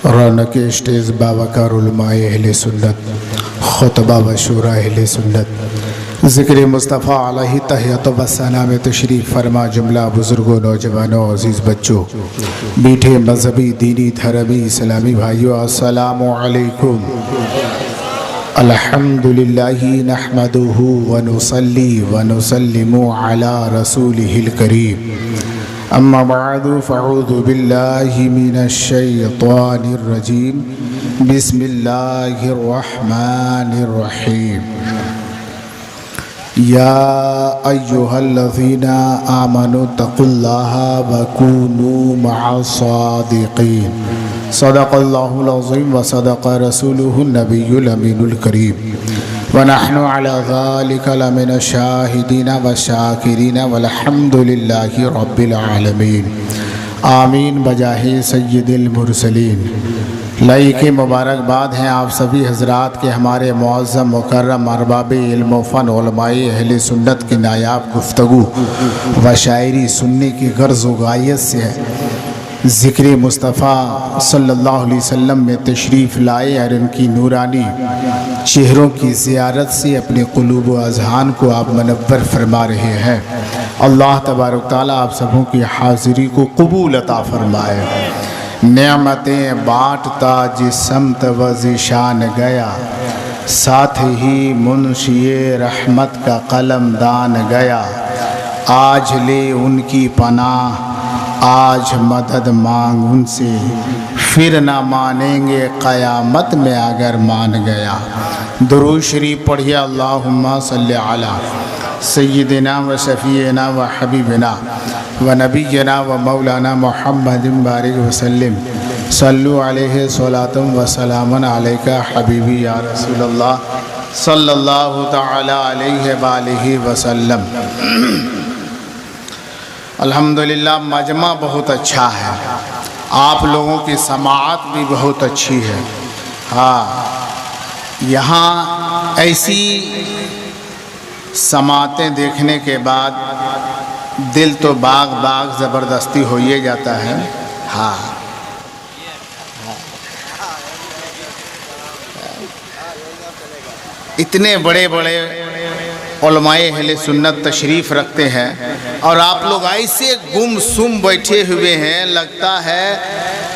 रौनक stage बावकार उलमाए अहले सुन्नत, खुतबा व शूरा अहले सुन्नत, ज़िक्र मुस्तफ़ा अलैहि तहियत व सलाम तशरीफ़ फरमा जुमला बुज़ुर्गों, नौजवानों, अज़ीज़ बच्चों, मीठे मजहबी दीनी धर्मी इस्लामी भाइयों, अस्सलामु अलैकुम। अल्हम्दुलिल्लाहि नहमदुहु व नुसल्ली व नुसल्लिमु अला रसूलिहिल करीम। अम्मा बअदु फ़अऊज़ु बिल्लाहि मिनश शैतानिर रजीम। बिस्मिल्लाहिर रहमानिर रहीम। या अय्युहल्लज़ीना आमनु तक़ुल्लाहा व कूनू मअस सादिक़ीन। सदक़ल्लाहुल अज़ीम व सदक़ रसूलुहुन नबियुल अमीनुल करीम। व नहनु अला ज़ालिका लमिनश शाहिदीन व शाकिरीन वल्हम्दुलिल्लाहि रब्बिल आलमीन। आमीन बजाहे सय्यिदिल मुरसलीन। लई के मुबारकबाद हैं आप सभी हजरात के हमारे मुअज़्ज़म मुकर्रम अरबाब इल्म व फ़न उलमाए अहले सुन्नत की नायाब गुफ्तगू व शायरी सुनने की गर्ज़ व गायत से ज़िक्र मुस्तफ़ा सल्लल्लाहु अलैहि वसल्लम में तशरीफ़ लाए और उनकी नूरानी चेहरों की ज़ियारत से अपने क़ुलूब व अज़हान को आप मनव्वर फरमा रहे हैं। अल्लाह तबारक तआला आप सबों की हाज़िरी को कबूल अता फ़रमाए। नेमतें बाँटता जिस समत व ज़िशान गया, साथ ही मुंशिए रहमत का कलमदान गया। आज ले उनकी पनाह, आज मदद मांग उनसे, फिर ना मानेंगे क़यामत में अगर मान गया। दुरूद शरीफ पढ़िए। अल्लाहुम्मा सल्लि अला सय्यिदिना व शफ़ीना व हबीबिना व नबिय्यना व मौलाना मुहम्मदिन बारिक वसल्लिम। सल्लु अलैहि सलातुम व सलामुन अलैका हबीबी या रसूलल्लाह सल्लल्लाहु तआला अलैहि व आलिहि वसल्लम। अल्हम्दुलिल्लाह मजमा बहुत अच्छा है, आप लोगों की समाअत भी बहुत अच्छी है। हाँ, यहाँ ऐसी समाअतें देखने के बाद दिल तो बाग बाग ज़बरदस्ती हो ही जाता है। हाँ, इतने बड़े बड़े उलमाए अहले सुन्नत तशरीफ़ रखते हैं और आप लोग ऐसे गुमसुम बैठे हुए हैं, लगता है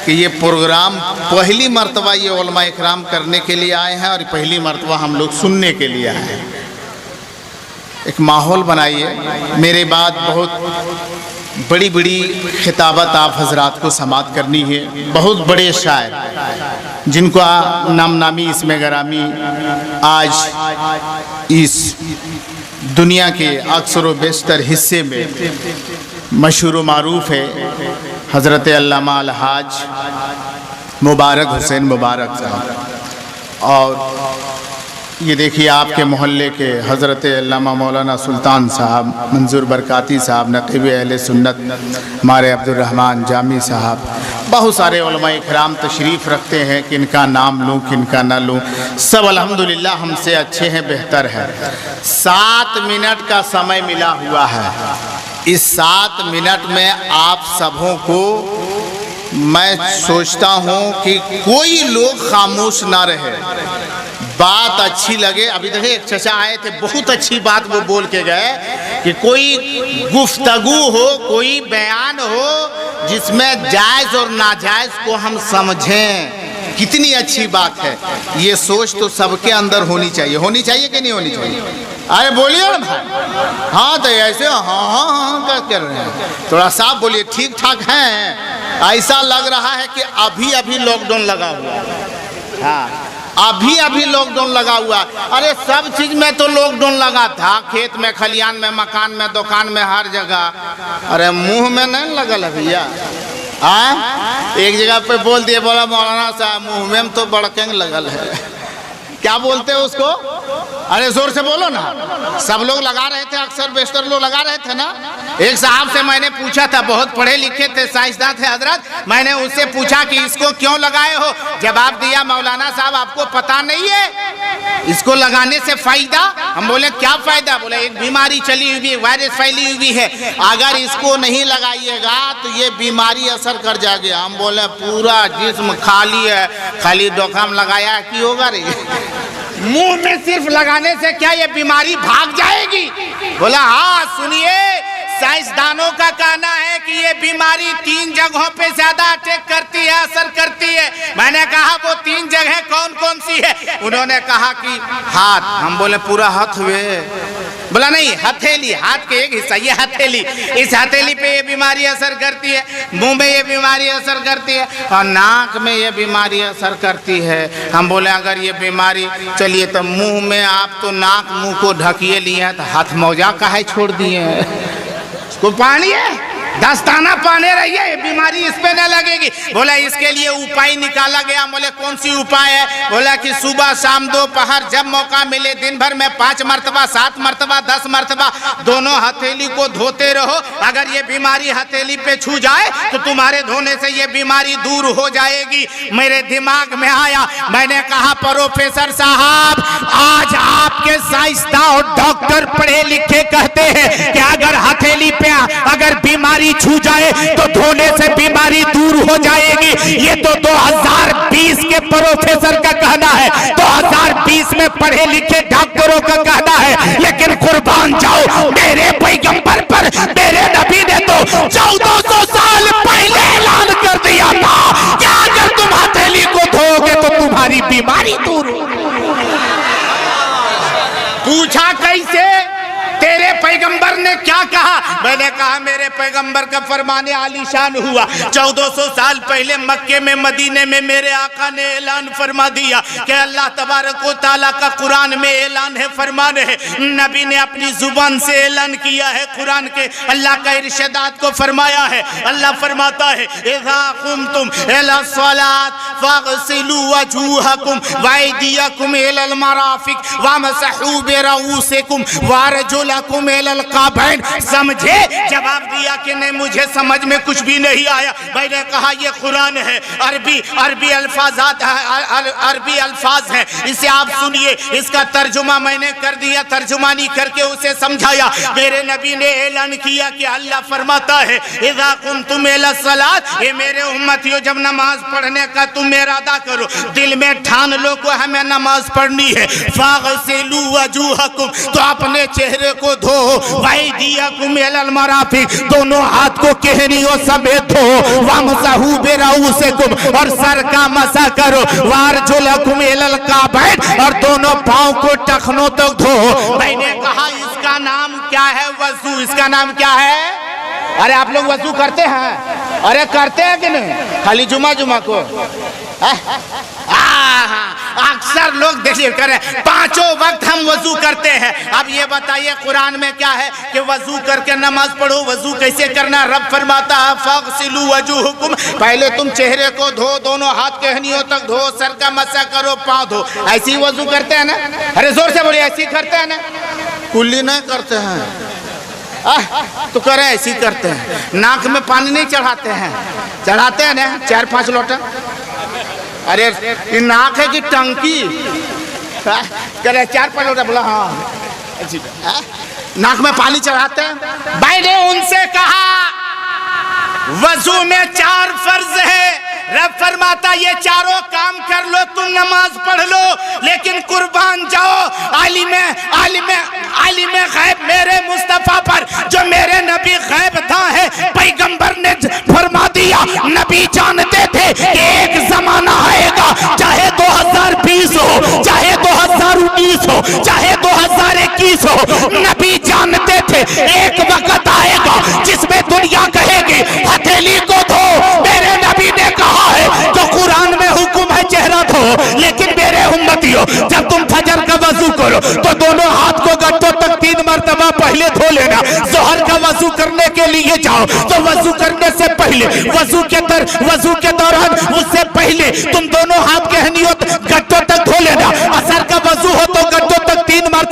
कि ये प्रोग्राम पहली मर्तबा ये उलमाए इकराम करने के लिए आए हैं और पहली मर्तबा हम लोग सुनने के लिए आए हैं। एक माहौल बनाइए। मेरे बाद बहुत बड़ी बड़ी खिताबत आप हजरात को समाअत करनी है। बहुत बड़े शायर जिनको नाम नामी इसमें गरामी आज इस दुनिया के अक्सर व बेशतर हिस्से में मशहूर व मारूफ़ है, हज़रत अल्लामा अलहाज मुबारक हुसैन मुबारक साहब। और ये देखिए आपके मोहल्ले के हज़रत अल्लामा मौलाना सुल्तान साहब, मंजूर बरकाती साहब, नक़ीब अहले सुन्नत हमारे अब्दुर्रहमान जामी साहब, बहुत सारे उलमाए इकराम तशरीफ़ रखते हैं। किनका नाम लूँ किनका ना लूँ, सब अल्हम्दुलिल्लाह हमसे अच्छे हैं, बेहतर है। 7 मिनट का समय मिला हुआ है। इस 7 मिनट में आप सबों को मैं सोचता हूँ कि कोई लोग खामोश ना रहे, बात अच्छी लगे। अभी देखिए एक चचा आए थे, बहुत अच्छी बात वो बोल के गए कि कोई गुफ्तगू हो, कोई बयान हो जिसमें जायज़ और नाजायज़ को हम समझें। कितनी अच्छी बात है। ये सोच तो सबके अंदर होनी चाहिए। होनी चाहिए कि नहीं होनी चाहिए? अरे बोलिए ना भाई। हाँ तो ऐसे हाँ हाँ हाँ क्या कर रहे हैं, थोड़ा साफ बोलिए। ठीक ठाक हैं? ऐसा लग रहा है कि अभी अभी लॉकडाउन लगा हुआ है। हाँ, अभी अभी लॉकडाउन लगा हुआ। अरे सब चीज में तो लॉकडाउन लगा था, खेत में, खलियान में, मकान में, दुकान में, हर जगह। अरे मुंह में नहीं लगल है भैया। एक जगह पे बोल दिए, बोला मौलाना साहब मुंह में तो बड़केंग लगल है। क्या बोलते हैं उसको? अरे जोर से बोलो ना। सब लोग लगा रहे थे, अक्सर बेशतर लोग लगा रहे थे ना। एक साहब से मैंने पूछा था, बहुत पढ़े लिखे थे, साइंसदान थे हजरत। मैंने उससे पूछा कि इसको क्यों लगाए हो? जवाब दिया, मौलाना साहब आपको पता नहीं है इसको लगाने से फायदा? हम बोले क्या फायदा? बोले एक बीमारी चली हुई है, वायरस फैली हुई है, अगर इसको नहीं लगाइएगा तो ये बीमारी असर कर जाएगी। हम बोले पूरा जिस्म खाली है, खाली डोकाम लगाया कि होगा रे? मुंह में सिर्फ लगाने से क्या ये बीमारी भाग जाएगी? बोला हाँ सुनिए, साइंसदानों का कहना है कि ये बीमारी 3 जगहों पे ज्यादा अटैक करती है, असर करती है। मैंने कहा वो 3 जगह कौन कौन सी है? उन्होंने कहा कि हाथ। हम बोले पूरा हाथ हुए? बोला नहीं, हथेली, हाथ के एक हिस्सा, ये हथेली, इस हथेली पे ये बीमारी असर करती है, मुंह में ये बीमारी असर करती है, और नाक में ये बीमारी असर करती है। हम बोले अगर ये बीमारी, चलिए तो मुंह में आप तो नाक मुंह को ढकिए लिए हैं, तो हाथ मौजा काहे छोड़ दिए हैं? को पानी है, दस्ताना पाने रहिए, ये बीमारी इस पे न लगेगी। बोला इसके लिए उपाय निकाला गया। बोले कौन सी उपाय है? बोला कि सुबह शाम दोपहर जब मौका मिले दिन भर में 5 मरतबा 7 मरतबा 10 मरतबा दोनों हथेली को धोते रहो। अगर ये बीमारी हथेली पे छू जाए तो तुम्हारे धोने से ये बीमारी दूर हो जाएगी। मेरे दिमाग में आया, मैंने कहा प्रोफेसर साहब, आज आपके साइंसदान और डॉक्टर पढ़े लिखे कहते हैं कि अगर हथेली पे अगर बीमारी छू जाए तो धोने से बीमारी दूर हो जाएगी। ये तो 2020 के प्रोफेसर का कहना है, 2020 में पढ़े लिखे डॉक्टरों का कहना है। लेकिन कुर्बान जाओ मेरे पैगंबर पर, मेरे नबी ने तो 1400 साल पहले ऐलान कर दिया था कि अगर तुम हथेली को धोगे तो तुम्हारी बीमारी दूर हो। पूछा कैसे? तेरे पैगंबर ने क्या कहा? मैंने कहा मेरे पैगंबर का फरमाने आलीशान हुआ। 1400 साल पहले मक्के में, मदीने में मेरे आका ने ऐलान फरमा दिया कि अल्लाह तबारक व तआला का कुरान में ऐलान है, फरमान है। नबी ने अपनी जुबान से ऐलान किया है कुरान के, अल्लाह का इरशादात को फरमाया है। अल्लाह फरमाता है इज़ा कुमतुम इला सलात फगसिलू वजूहकुम वअयदियकुम इलल मराफिक वमसहू बिरुसिकुम वरजुलकुम इलल काबैन। समझे? जवाब दिया कि नहीं मुझे समझ में कुछ भी नहीं आया। मैंने कहा ये कुरान है, अरबी अल्फाज है, इसे आप सुनिए। इसका तर्जुमा मैंने कर दिया, तर्जुमानी करके उसे समझाया। मेरे नबी ने ऐलान किया कि अल्लाह फरमाता है इज़ा कुंतुम इला सलात, ये मेरे उम्मतियों जब नमाज पढ़ने का तुम इरादा करो, दिल में ठान लो को हमें नमाज पढ़नी है, फागसिलू वजूहकुम, तो अपने चेहरे को धो, वअयदियकुम इलल मराफिक, दोनों हाथ को केहनियों समेत धो, वमसहू बिरुसिकुम, और सर का मसा करो, वारजुलकुम इलल काबैन, और दोनों पांव को टखनों तक धो। मैंने कहा इसका नाम क्या है? वजू। इसका नाम क्या है? अरे आप लोग वजू करते हैं? अरे करते हैं कि नहीं? खाली जुमा को? अक्सर लोग देखिए करें, 5 वक्त हम वजू करते हैं। अब ये बताइए कुरान में क्या है कि वजू करके नमाज पढ़ो? वजू कैसे करना? रब फरमाता है फगसिलू वजूहकुम, पहले तुम चेहरे को धो, दोनों हाथ केहनियों तक धो, सर का मसा करो, पाँव धो। ऐसे ही वजू करते हैं ना? अरे जोर से बोलिए, ऐसे ही करते हैं ना? कुल्ली नहीं करते हैं तो करे ऐसे ही करते हैं। नाक में पानी नहीं चढ़ाते हैं? चढ़ाते हैं ना 4-5 लोटा। अरे ये नाक है कि टंकी? करे 4-5 लोटा। बोला हाँ, नाक में पानी चढ़ाते हैं। भाई ने उनसे कहा वजू में 4 फर्ज है। रब फरमाता ये चारों काम कर लो, तुम नमाज पढ़ लो। लेकिन कुर्बान जाओ आलिम गैब मेरे मुस्तफा पर, जो मेरे नबी गैब था है। पैगंबर ने फरमा दिया, नबी जानते थे कि एक जमाना आएगा, चाहे 2020 हो, चाहे 2019 हो, चाहे 2021 हो, नबी जानते थे एक वक्त आएगा जिसमें दुनिया कहेगी हथेली को धो। मेरे नबी ने कहा है तो कुरान में हुक्म है चेहरा धो, लेकिन मेरे उम्मतियों जब तुम फजर का वजू करो तो दोनों हाथ को गट्टों तक 3 मरतबा पहले धो लेना। जोहर का वजू करने के लिए जाओ तो वजू करने से पहले, वजू के दौरान, उससे पहले तुम दोनों हाथ केहनियों गट्टों तक धो लेना। असर का वजू हो तो गट्टों तक 3 मरतबा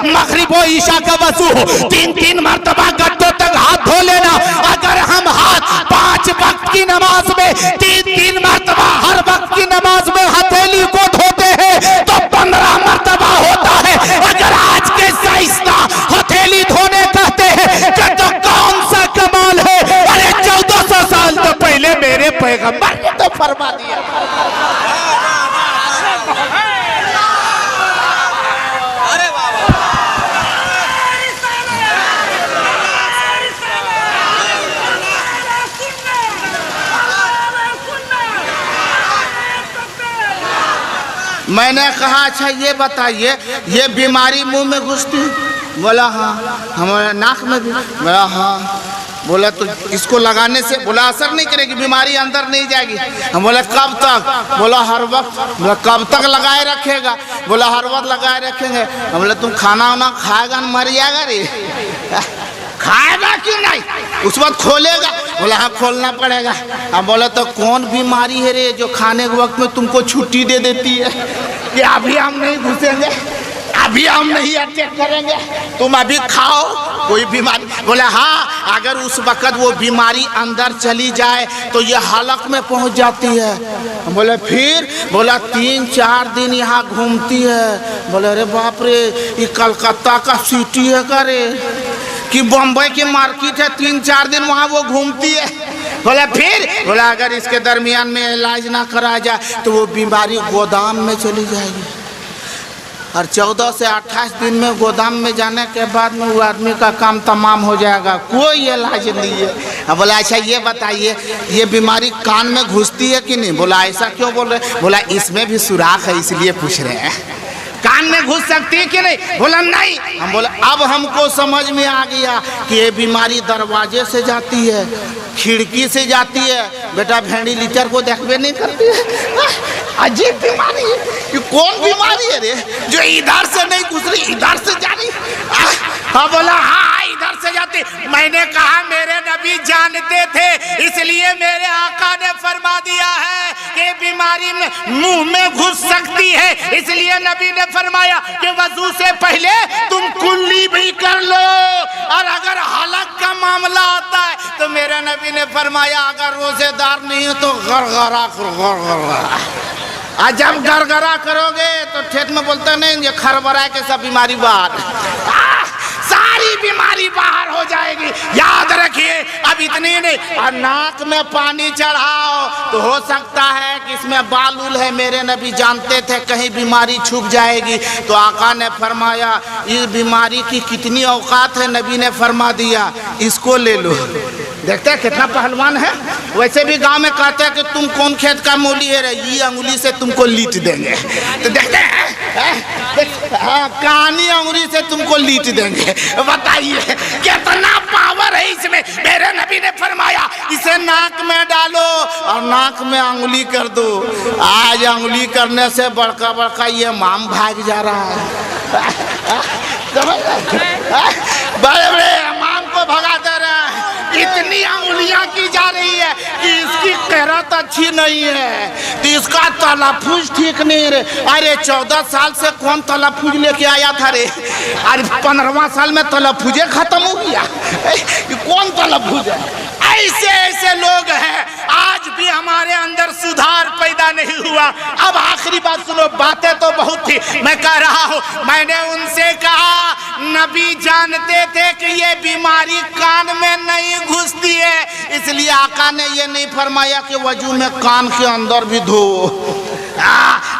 मगरिब और ईशा का वजू हो, 3-3 मरतबा गड्ढों तक हाथ धो लेना। अगर हम हाथ 5 वक्त की नमाज में 3-3 मरतबा हर वक्त की नमाज में हथेली को धोते हैं तो 15 मरतबा होता है। अगर आज के साइंसदा हथेली धोने कहते हैं तो कौन सा कमाल है। अरे 1400 साल तो पहले मेरे पैगंबर ने तो फरमा दिया। मैंने कहा अच्छा ये बताइए ये बीमारी मुंह में घुसती है? बोला हाँ। हमारे नाक में भी? बोला हाँ। बोला तो इसको लगाने से बोला असर नहीं करेगी, बीमारी अंदर नहीं जाएगी? हम बोला कब तक? बोला हर वक्त। बोला कब तक लगाए रखेगा? बोला हर वक्त लगाए रखेंगे। हम बोला तुम खाना वाना खाएगा न मर जाएगा रे? खाएगा कि नहीं? उस वक्त खोलेगा? बोला हाँ खोलना पड़ेगा। हम बोला तो कौन बीमारी है रे जो खाने के वक्त में तुमको छुट्टी दे देती है कि अभी हम नहीं घुसेंगे, अभी हम नहीं अटैक करेंगे, तुम अभी खाओ कोई बीमारी? बोला हाँ अगर उस वक्त वो बीमारी अंदर चली जाए तो ये हलक में पहुंच जाती है। बोले फिर? बोला 3-4 दिन यहाँ घूमती है। बोले अरे बाप रे ये कलकत्ता का सिटी है का रे कि बम्बई की मार्केट है, 3-4 दिन वहाँ वो घूमती है। बोला फिर? बोला अगर इसके दरमियान में इलाज ना करा जाए तो वो बीमारी गोदाम में चली जाएगी और 14 से 28 दिन में गोदाम में जाने के बाद में वो आदमी का काम तमाम हो जाएगा, कोई इलाज नहीं है। बोला अच्छा ये बताइए ये बीमारी कान में घुसती है कि नहीं? बोला ऐसा क्यों बोल रहे? बोला इसमें भी सुराख है इसलिए पूछ रहे हैं, कान में घुस सकती है कि नहीं? बोला नहीं। हम बोला अब हमको समझ में आ गया कि ये बीमारी दरवाजे से जाती है, खिड़की से जाती है। बेटा भेड़ी लीटर को देखबे नहीं करती है, अजीब बीमारी है। ये कौन बीमारी है रे जो इधर से नहीं घुस रही इधर से जा रही? हाँ बोला हाँ इधर से जाती। मैंने कहा मेरे नबी जानते थे इसलिए मेरे आका ने फरमा दिया है कि बीमारी में मुंह में घुस सकती है, इसलिए नबी ने फरमाया कि वजू से पहले तुम कुल्ली भी कर लो। और अगर हलक का मामला आता है तो मेरे नबी ने फरमाया अगर रोजेदार नहीं है तो गरगरा गरगरा। आज जब गरगरा करोगे तो ठेठ में बोलते नहीं ये खरबरा के सब बीमारी बाहर, सारी बीमारी बाहर हो जाएगी। याद रखिए अब इतनी नहीं, और नाक में पानी चढ़ाओ तो हो सकता है कि इसमें बालूल है, मेरे नबी जानते थे कहीं बीमारी छुप जाएगी। तो आका ने फरमाया इस बीमारी की कितनी औकात है, नबी ने फरमा दिया इसको ले लो। देखते हैं कितना पहलवान है। वैसे भी गांव में कहते हैं कि तुम कौन खेत का मूली है रे, ये अंगुली से तुमको लीट देंगे। तो देखते हैं हाँ कानी अंगुली से तुमको लीट देंगे। बताइए कितना पावर है इसमें। मेरे नबी ने फरमाया इसे नाक में डालो और नाक में अंगुली कर दो। आज अंगुली करने से बड़का बड़का ये माम भाग जा रहा है, बड़े बड़े माम को भगा दे रहा है। इतनी अंगुलियां की जा रही है कि इसकी किरात अच्छी नहीं है तो इसका तलफुज ठीक नहीं रे। अरे 14 साल से कौन तलफुज लेके आया था रे? अरे 15वां साल में तलफुजे खत्म हो गया। ये कौन तलफुज है? ऐसे ऐसे लोग हैं आज भी हमारे अंदर सुधार पैदा नहीं हुआ। अब आखिरी बात सुनो, बातें तो बहुत थी, मैं कह रहा हूँ मैंने उनसे कहा नबी जानते थे कि ये बीमारी कान में नहीं घुसती है, इसलिए आका ने ये नहीं फरमाया कि वजू में कान के अंदर भी धो।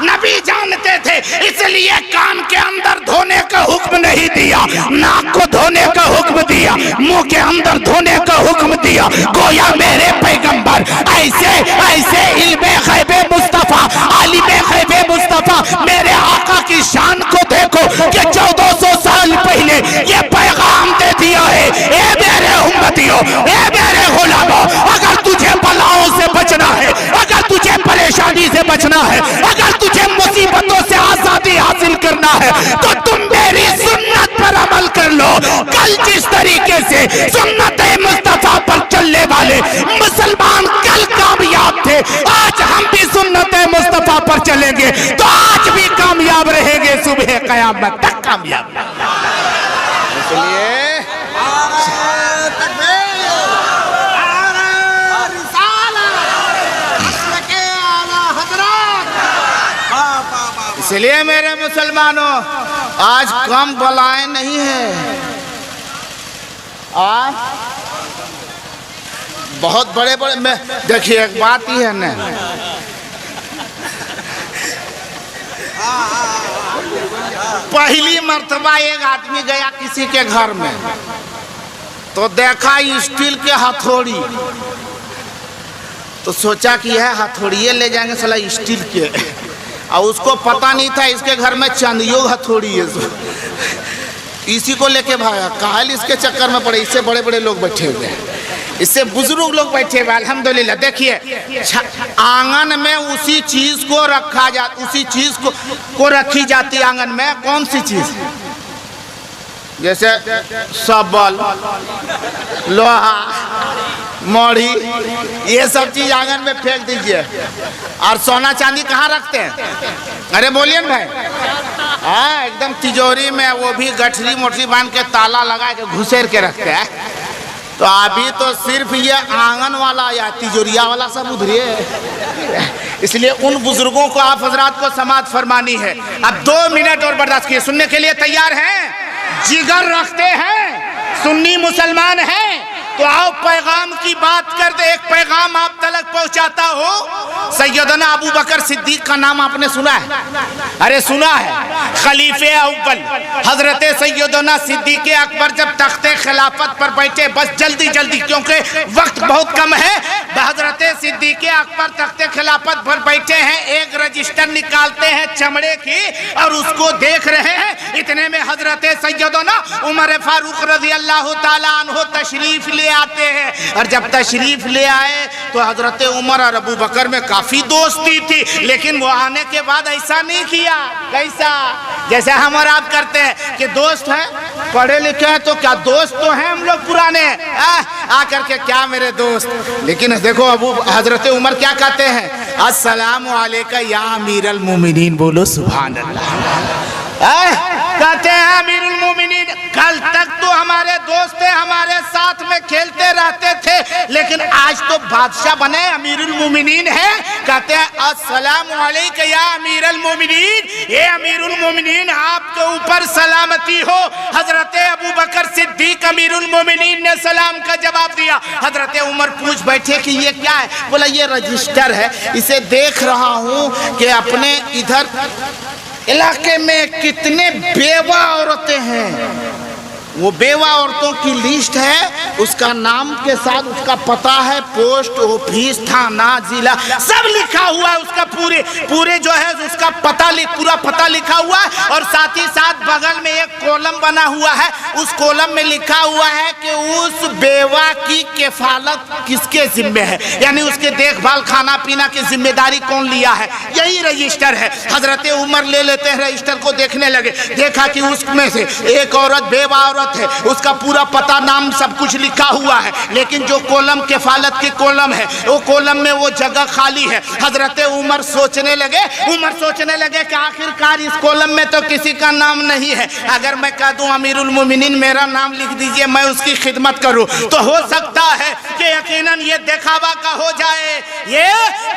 नबी जानते थे इसलिए कान के अंदर धोने का हुक्म नहीं दिया, नाक को धोने का हुक्म दिया, मुंह के अंदर धोने का हुक्म दिया। गोया मेरे पैगंबर ऐसे ऐसे इल्मे गैबे मुस्तफा आलिमे गैबे मुस्तफा मेरे आका की शान को देखो कि 1400 साल पहले ये पैगाम दे दिया है। ए मेरे उम्मतियों, ए मेरे गुलामों, अगर तुझे बलाओं से बचना है, अगर तुझे परेशानी से बचना है, अगर तुझे मुसीबतों से आजादी हासिल करना है तो तुम मेरी सुन्नत पर अमल कर लो। कल जिस तरीके से सुन्नत मुस्तफा पर चलने वाले मुसलमान कल कामयाब थे, आज हम भी सुन्नत मुस्तफा पर चलेंगे तो आज भी कामयाब रहेंगे, सुबह कयामत तक कामयाब। इसलिए मेरे मुसलमानों आज कम बलाएं नहीं है, आज बहुत बड़े बड़े में देखिए एक बात ही है ना, पहली मर्तबा एक आदमी गया किसी के घर में तो देखा स्टील के हथौड़ी, तो सोचा कि यह हथौड़िए ले जाएंगे साला स्टील के, और उसको पता नहीं था इसके घर में चांदियों हथौड़ी है, इसी को लेके भागा। काहल इसके चक्कर में पड़े, इससे बड़े बड़े लोग बैठे हुए हैं, इससे बुजुर्ग लोग बैठे हुए अल्हम्दुलिल्लाह। देखिए आंगन में उसी चीज को रखा जाता, उसी चीज को रखी जाती आंगन में, कौन सी चीज, जैसे सबल, लोहा, मोड़ी, ये सब चीज आंगन में फेंक दीजिए। और सोना चांदी कहाँ रखते हैं? अरे बोलिए ना भाई, हाँ एकदम तिजोरी में, वो भी गठरी मोटरी बांध के ताला लगा के घुसेर के रखते हैं। तो अभी तो सिर्फ ये आंगन वाला या तिजोरिया वाला सब उधरिए, इसलिए उन बुजुर्गों को आप हजरात को समाअत फरमानी है। अब 2 मिनट और बर्दाश्त किए, सुनने के लिए तैयार हैं? जिगर रखते हैं, सुन्नी मुसलमान हैं, तो आओ पैगाम की बात कर दे। एक पैगाम आप तक पहुंचाता हो। सैयदना अबू बकर सिद्दीक का नाम आपने सुना है? अरे सुना है। खलीफे अव्वल हजरत सैयदना सिद्दीक अकबर जब तख्ते खिलाफत पर बैठे, बस जल्दी जल्दी क्योंकि वक्त बहुत कम है, हजरत सिद्दीक अकबर तख्ते खिलाफत पर बैठे हैं, एक रजिस्टर निकालते हैं चमड़े की और उसको देख रहे हैं। इतने में हजरत सैयदना उमर फारूक रजी अल्लाह ताला अन्हु तशरीफ ले आते हैं। और जब तशरीफ ले आए तो हजरत उमर और अबू बकर में काफी दोस्ती थी, लेकिन वो आने के बाद ऐसा नहीं किया। कैसा? जैसे हम और आप करते हैं कि दोस्त हैं, पढ़े लिखे हैं, तो क्या दोस्त तो हैं हम लोग पुराने, आकर के क्या मेरे दोस्त। लेकिन देखो अबू हजरत उमर क्या कहते हैं, अस्सलामु अलैका या अमीरुल मोमिनीन, बोलो सुभान अल्लाह। कहते हैं अमीरुल मोमिनीन, कल तक तो हमारे दोस्त थे, हमारे साथ में खेलते रहते थे, लेकिन आज तो बादशाह बने, अमीरुल मोमिनीन है। कहते हैं अस्सलामु अलैका या अमीरुल मोमिनीन, ये अमीरुल मोमिनीन आपके ऊपर सलामती हो। हजरत अबू बकर सिद्दीक अमीरुल मोमिनीन ने सलाम का जवाब दिया। हजरत उमर पूछ बैठे कि ये क्या है? बोला ये रजिस्टर है, इसे देख रहा हूँ कि अपने इधर इलाके में कितने बेवा औरतें हैं, वो बेवा औरतों की लिस्ट है, उसका नाम के साथ उसका पता है, पोस्ट ऑफिस, थाना, जिला सब लिखा हुआ है, उसका पूरे जो है उसका पता पूरा पता लिखा हुआ है। और साथ ही साथ बगल में एक कॉलम बना हुआ है, उस कॉलम में लिखा हुआ है कि उस बेवा की किफालत किसके जिम्मे है, यानी उसके देखभाल खाना पीना की जिम्मेदारी कौन लिया है, यही रजिस्टर है। हजरत उमर ले लेते हैं रजिस्टर को, देखने लगे, देखा कि उसमें से एक औरत बेवा औरत है, उसका पूरा पता नाम सब कुछ लिखा हुआ है, लेकिन जो कॉलम किफालत की कॉलम है, वो कॉलम में वो जगह खाली है। हजरत उमर सोचने लगे कि आखिरकार इस कॉलम में तो किसी का नाम नहीं है, अगर मैं कह दूं अमीरुल मोमिनीन मेरा नाम लिख दीजिए, मैं उसकी खिदमत करूं, तो हो सकता है कि यकीनन ये दिखावा का हो जाए, ये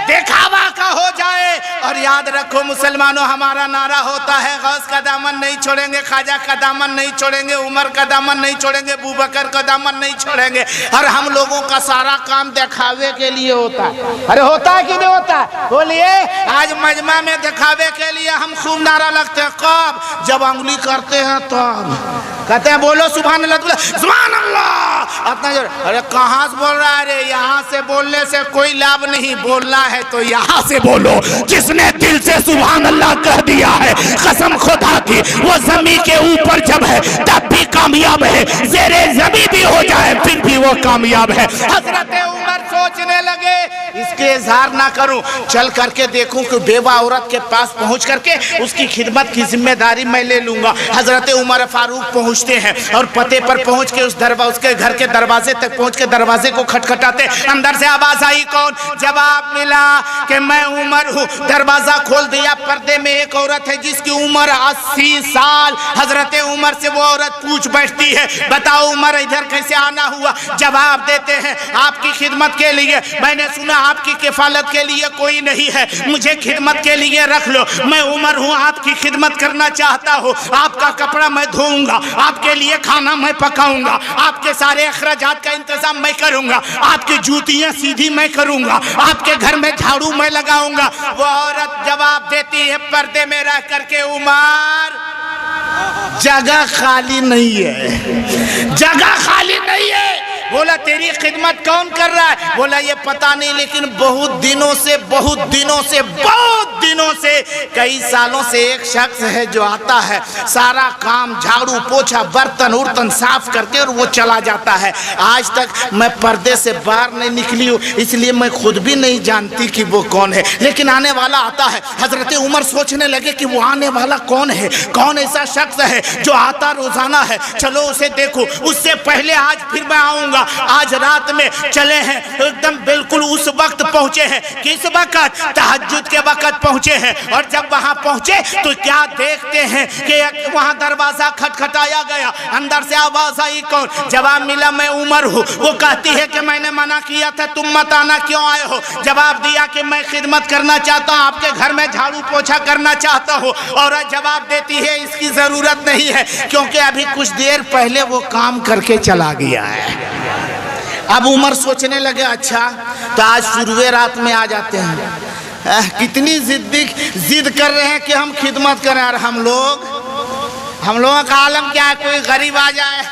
दिखावा का हो जाए। और याद रखो मुसलमानों, हमारा नारा होता है गौस का दामन नहीं छोड़ेंगे, ख्वाजा का दामन नहीं छोड़ेंगे, उमर का दामन नहीं छोड़ेंगे, अबू बकर का दामन नहीं छोड़ेंगे। और हम लोगों का सारा काम दिखावे के लिए होता है। अरे होता है कि नहीं होता है? बोलिए। आज मजमा में दिखावे के लिए हम खूब नारा लगते हैं, कब? जब उंगली करते हैं तब कहते हैं बोलो सुभान अल्लाह, सुभान अल्लाह इतना जोर। अरे कहाँ से बोल रहा है? अरे यहाँ से बोलने से कोई लाभ नहीं, बोलना है तो यहाँ से बोलो। जिसने दिल से सुभान अल्लाह कह दिया है, कसम खुदा की, वो जमीन के ऊपर जब है तब भी कामयाब है, ज़ेरे ज़मीन भी हो जाए फिर भी वो कामयाब है। हजरत उमर सोचने लगे इसके इजहार ना करूं, चल करके देखूं कि बेवा औरत के पास पहुंच करके उसकी खिदमत की जिम्मेदारी मैं ले लूंगा। हजरत उमर फारूक पहुंचते हैं और पते पर पहुंच के उसके घर के दरवाजे तक पहुंच के दरवाजे को खटखटाते। अंदर से आवाज आई, कौन? जवाब मिला कि मैं उमर हूँ। दरवाजा खोल दिया, पर्दे में एक औरत है जिसकी उम्र 80 साल। हजरत उमर से वो औरत पूछ बैठती है, बताओ उमर इधर कैसे आना हुआ? जवाब देते हैं आपकी खिदमत के लिए। मैंने सुना आपकी किफालत के लिए कोई नहीं है, मुझे खिदमत के लिए रख लो। मैं उमर हूँ, आपकी खिदमत करना चाहता हूँ। आपका कपड़ा मैं धोऊंगा, आपके लिए खाना मैं पकाऊंगा, आपके सारे अखराजात का इंतजाम मैं करूंगा, आपकी जूतियां सीधी मैं करूंगा, आपके घर में झाड़ू मैं लगाऊंगा। वो औरत जवाब देती है पर्दे में रह करके, उमर जगह खाली नहीं है, जगह खाली नहीं है। बोला तेरी खिदमत कौन कर रहा है? बोला ये पता नहीं, लेकिन बहुत दिनों से कई सालों से एक शख्स है जो आता है, सारा काम झाड़ू पोछा बर्तन उर्तन साफ करके और वो चला जाता है। आज तक मैं पर्दे से बाहर नहीं निकली हूँ, इसलिए मैं खुद भी नहीं जानती कि वो कौन है, लेकिन आने वाला आता है। हजरत उमर सोचने लगे कि वो आने वाला कौन है, कौन ऐसा शख्स है जो आता रोजाना है, चलो उसे देखो। उससे पहले आज फिर मैं आऊंगा। आज रात में चले हैं, एकदम बिल्कुल उस वक्त पहुंचे हैं। किस वक्त? तहज्जुद के वक्त पहुंचे हैं। और जब वहां पहुंचे तो क्या देखते हैं कि वहां दरवाजा खटखटाया गया, अंदर से आवाज आई, कौन? जवाब मिला, मैं उमर हूँ। वो कहती है कि मैंने मना किया था, तुम मत आना, क्यों आए हो? जवाब दिया कि मैं खिदमत करना चाहता हूँ, आपके घर में झाड़ू पोछा करना चाहता हूँ। और जवाब देती है इसकी जरूरत नहीं है, क्योंकि अभी कुछ देर पहले वो काम करके चला गया है। अब उमर सोचने लगे, अच्छा तो आज शुरुए रात में आ जाते हैं। कितनी जिद कर रहे हैं कि हम खिदमत करें, और हम लोगों का आलम क्या है? कोई गरीब आ जाए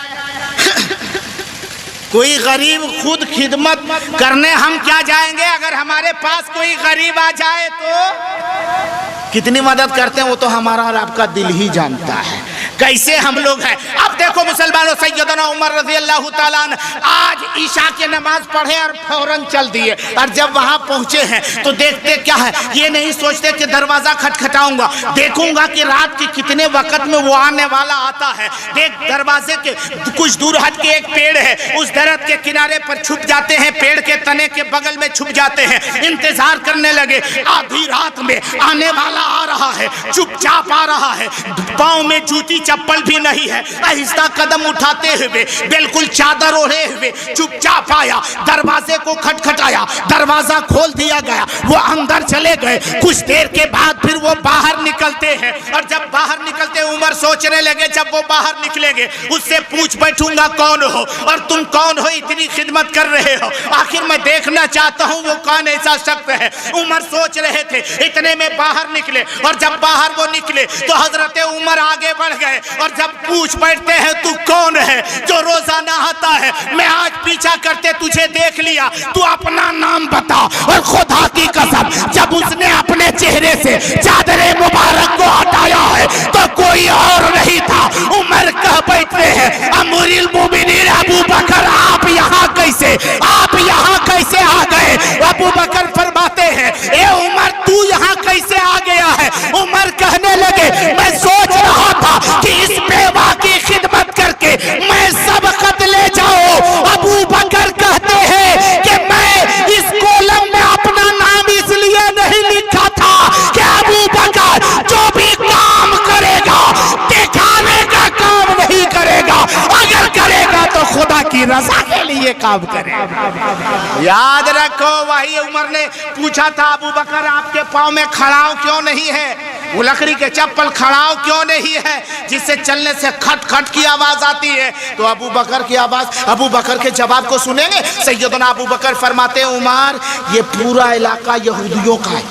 कोई गरीब खुद खिदमत करने हम क्या जाएंगे? अगर हमारे पास कोई गरीब आ जाए तो कितनी मदद करते हैं वो तो हमारा और आपका दिल ही जानता है कैसे हम लोग हैं। अब देखो मुसलमानों, सैयदना उमर रज़ी अल्लाह ताला अन्हु आज ईशा की नमाज पढ़े और फौरन चल दिए। और जब वहां पहुंचे हैं तो देखते क्या है, ये नहीं सोचते कि दरवाजा खटखटाऊंगा, देखूंगा कि रात के कितने वक्त में वो आने वाला आता है। देख, दरवाजे के कुछ दूर हट के एक पेड़ है, उस दरख्त के किनारे पर छुप जाते हैं, पेड़ के तने के बगल में छुप जाते हैं, इंतजार करने लगे। आधी रात में आने वाला आ रहा है, चुपचाप आ रहा है, पाँव में जूती चप्पल भी नहीं है, आहिस्ता कदम उठाते हुए, बिल्कुल चादर ओढ़े हुए चुपचाप आया, दरवाजे को खटखटाया, दरवाजा खोल दिया गया, वो अंदर चले गए। कुछ देर के बाद फिर वो बाहर निकलते हैं, और जब बाहर निकलते उमर सोचने लगे जब वो बाहर निकलेंगे उससे पूछ बैठूंगा कौन हो और तुम कौन हो, इतनी खिदमत कर रहे हो, आखिर मैं देखना चाहता हूँ वो कौन ऐसा शख्स है। उमर सोच रहे थे, इतने में बाहर निकले, और जब बाहर वो निकले तो हजरत उमर आगे बढ़ गए और जब पूछ बैठते हैं तू कौन है जो रोजाना आता है, मैं आज पीछा करते तुझे देख लिया, तू अपना नाम बता। और खुदा की कसम, जब उसने अपने चेहरे से चादरे मुबारक को हटाया है तो कोई और नहीं था। उमर कह बैठते हैं, अमीरुल मोमिनीन अबू बकर, आप यहाँ कैसे आ गए? अबू बकर फरमाते हैं, ए उमर तू यहाँ कैसे आ गया है? उमर कहने लगे, मैं सोच रहा था कि इस बेवा की खिदमत करके मैं सबकत ले जाऊं। अबू बकर कहते हैं कि मैं इस कॉलम में अपना नाम इसलिए नहीं लिखा था कि अबू बकर जो भी काम करेगा दिखाने का काम नहीं करेगा, अगर करेगा तो खुदा की रजा के लिए काम करेगा। याद रखो, वही उमर ने पूछा था, अबू बकर आपके पाँव में खड़ाव क्यों नहीं है? वो लकड़ी के चप्पल खड़ाव क्यों नहीं है जिससे चलने से खट खट की आवाज आती है? तो अबू बकर की आवाज, अबू बकर के जवाब को सुनेंगे। सैयदना अबू बकर फरमाते हैं, उमर ये पूरा इलाका यहूदियों का है,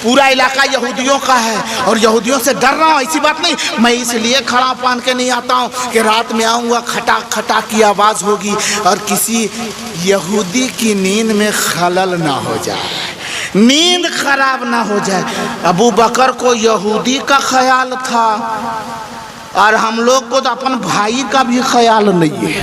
पूरा इलाका यहूदियों का है, और यहूदियों से डर रहा हूँ ऐसी बात नहीं, मैं इसलिए खड़ा पहन के नहीं आता हूँ कि रात में आऊँगा खटा खटा की आवाज होगी और किसी यहूदी की नींद में खलल ना हो जाए, नींद खराब ना हो जाए। अबू बकर को यहूदी का ख्याल था और हम लोग को तो अपन भाई का भी ख्याल नहीं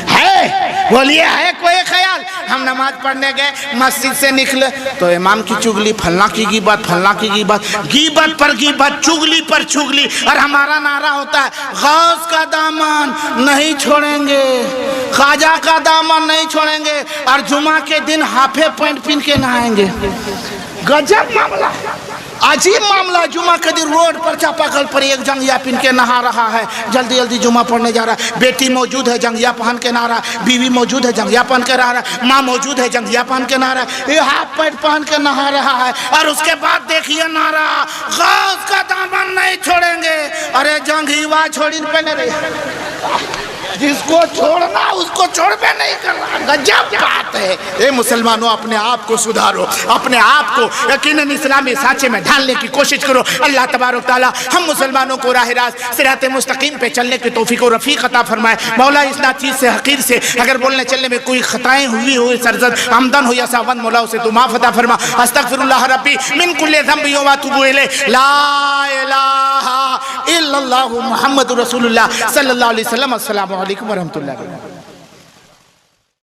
है। बोलिए, है कोई ख्याल? हम नमाज पढ़ने गए, मस्जिद से निकले तो इमाम की चुगली, फलना की गिबत, फलना की गिबत, गिबत पर गिबत, चुगली पर चुगली, और हमारा नारा होता है गौस का दामन नहीं छोड़ेंगे, ख्वाजा का दामन नहीं छोड़ेंगे, और जुमा के दिन हाफे पैंट पहन के नहाएंगे। गजब मामला। अजीब मामला, जुमा के दिन रोड पर चापाकल पर एक जंगिया पहन के नहा रहा है, जल्दी जल्दी जुमा पढ़ने जा रहा है। बेटी मौजूद है, जंगिया पहन के नहा रहा है। बीवी मौजूद है, जंगिया पहन के नहा रहा है। माँ मौजूद है, जंगिया पहन के नहा रहा है। ये हाफ पैंट पहन के नहा रहा है। और उसके बाद देखिए नारा, गौस का दामन नहीं छोड़ेंगे। अरे जंघीवा छोड़ी पहने रहे, जिसको छोड़ना उसको छोड़ पे नहीं करना। गजब बात है। ए मुसलमानों, अपने आप को सुधारो, अपने आप को यकीनन इस्लामी सांचे में ढालने की कोशिश करो। अल्लाह तबारक ताला हम मुसलमानों को राह रास्त सिरात मुस्तकीम पे चलने की तौफीक और रफीक अता फरमाए। मौला इस नाचीज से हकीर से अगर बोलने चलने में कोई खताएं हुई सरजद आमदन हो या सावन, मौला उसे तू माफ अता फरमा। अस्तगफिरुल्लाह रब्बी मिन कुल्लि ज़ंबि व अतूबु इलैहि। ला इलाहा इल्लल्लाहु मुहम्मदुर रसूलुल्लाह सल्लल्लाहु अलैहि वसल्लम। अस्सलामु अलैकुम व रहमतुल्लाहि व बरकातहू।